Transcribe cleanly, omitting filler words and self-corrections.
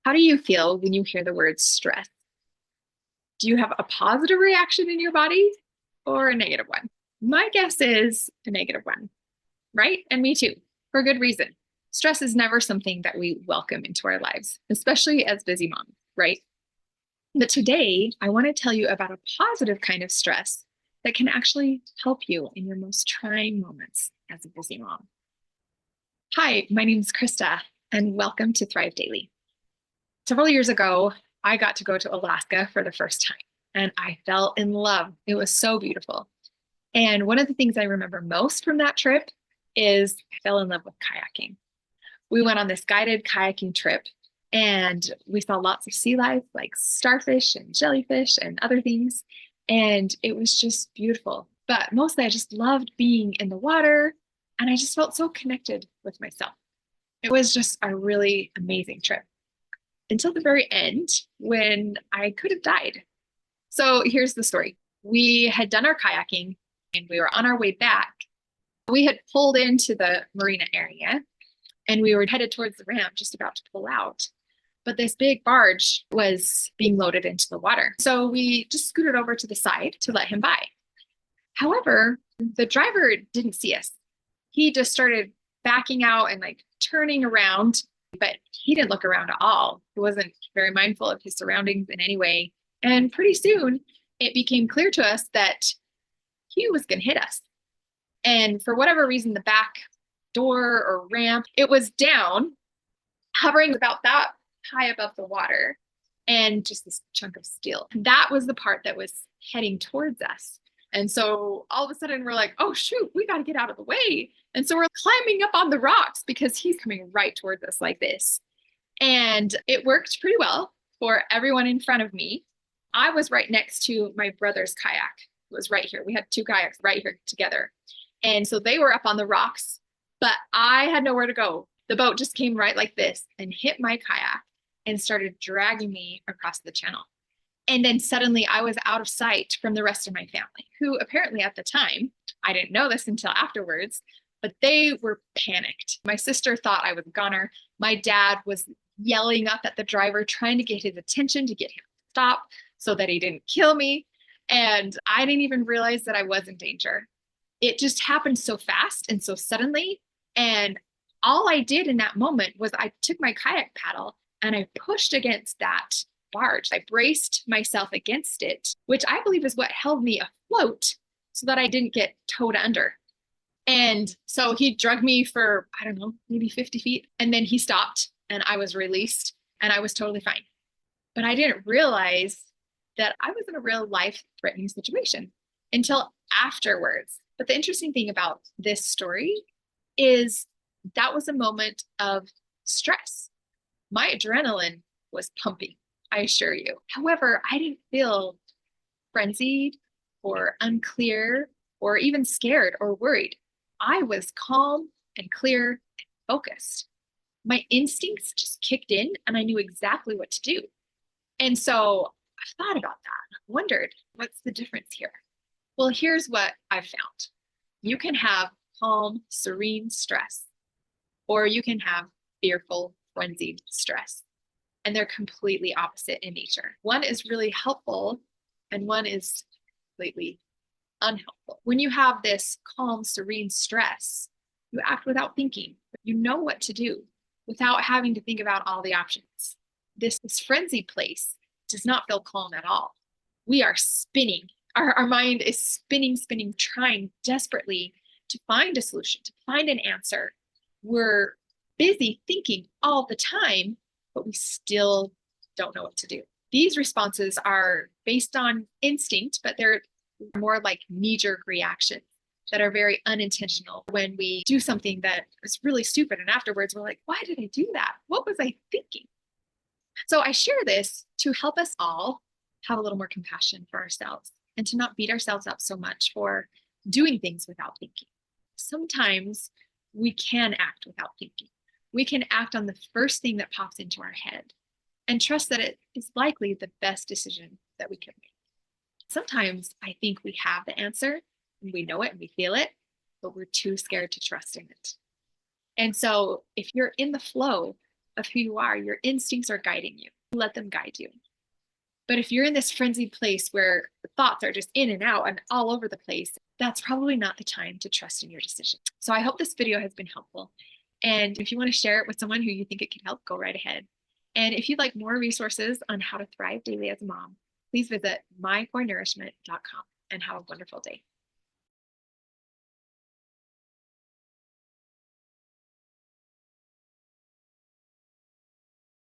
How do you feel when you hear the word stress? Do you have a positive reaction in your body or a negative one? My guess is a negative one, right? And me too, for good reason. Stress is never something that we welcome into our lives, especially as busy moms, right? But today, I want to tell you about a positive kind of stress that can actually help you in your most trying moments as a busy mom. Hi, my name is Krista, and welcome to Thrive Daily. Several years ago, I got to go to Alaska for the first time, and I fell in love. It was so beautiful. And one of the things I remember most from that trip is I fell in love with kayaking. We went on this guided kayaking trip, and we saw lots of sea life like starfish and jellyfish and other things. And it was just beautiful. But mostly, I just loved being in the water, and I just felt so connected with myself. It was just a really amazing trip until the very end when I could have died. So here's the story. We had done our kayaking and we were on our way back. We had pulled into the marina area and we were headed towards the ramp, just about to pull out. But this big barge was being loaded into the water. So we just scooted over to the side to let him by. However, the driver didn't see us. He just started backing out and like turning around, but he didn't look around at all. He wasn't very mindful of his surroundings in any way. And pretty soon it became clear to us that he was going to hit us. And for whatever reason, the back door or ramp, it was down, hovering about that high above the water, and just this chunk of steel. That was the part that was heading towards us. And so all of a sudden we're like, oh, shoot, we got to get out of the way. And so we're climbing up on the rocks because he's coming right towards us like this. And it worked pretty well for everyone in front of me. I was right next to my brother's kayak. It was right here. We had two kayaks right here together. And so they were up on the rocks, but I had nowhere to go. The boat just came right like this and hit my kayak and started dragging me across the channel. And then suddenly I was out of sight from the rest of my family, who apparently at the time, I didn't know this until afterwards, but they were panicked. My sister thought I was a goner. My dad was yelling up at the driver, trying to get his attention to get him to stop so that he didn't kill me. And I didn't even realize that I was in danger. It just happened so fast and so suddenly. And all I did in that moment was I took my kayak paddle and I pushed against that barge. I braced myself against it, which I believe is what held me afloat so that I didn't get towed under. And so he dragged me for, I don't know, maybe 50 feet. And then he stopped and I was released and I was totally fine. But I didn't realize that I was in a real life threatening situation until afterwards. But the interesting thing about this story is that was a moment of stress. My adrenaline was pumping, I assure you. However, I didn't feel frenzied or unclear or even scared or worried. I was calm and clear and focused. My instincts just kicked in and I knew exactly what to do. And so I thought about that. I wondered, what's the difference here? Well, here's what I've found. You can have calm, serene stress, or you can have fearful, frenzied stress. And they're completely opposite in nature. One is really helpful and one is completely unhelpful. When you have this calm, serene stress, you act without thinking. You know what to do without having to think about all the options. This frenzied place does not feel calm at all. We are spinning. Our mind is spinning, trying desperately to find a solution, to find an answer. We're busy thinking all the time, but we still don't know what to do. These responses are based on instinct, but they're more like knee-jerk reactions that are very unintentional when we do something that is really stupid. And afterwards, we're like, why did I do that? What was I thinking? So I share this to help us all have a little more compassion for ourselves and to not beat ourselves up so much for doing things without thinking. Sometimes we can act without thinking. We can act on the first thing that pops into our head and trust that it is likely the best decision that we can make. Sometimes I think we have the answer and we know it and we feel it, but we're too scared to trust in it. And so if you're in the flow, of who you are. Your instincts are guiding you. Let them guide you. But if you're in this frenzied place where the thoughts are just in and out and all over the place, that's probably not the time to trust in your decision. So I hope this video has been helpful. And if you want to share it with someone who you think it can help, go right ahead. And if you'd like more resources on how to thrive daily as a mom, please visit mycorenourishment.com and have a wonderful day.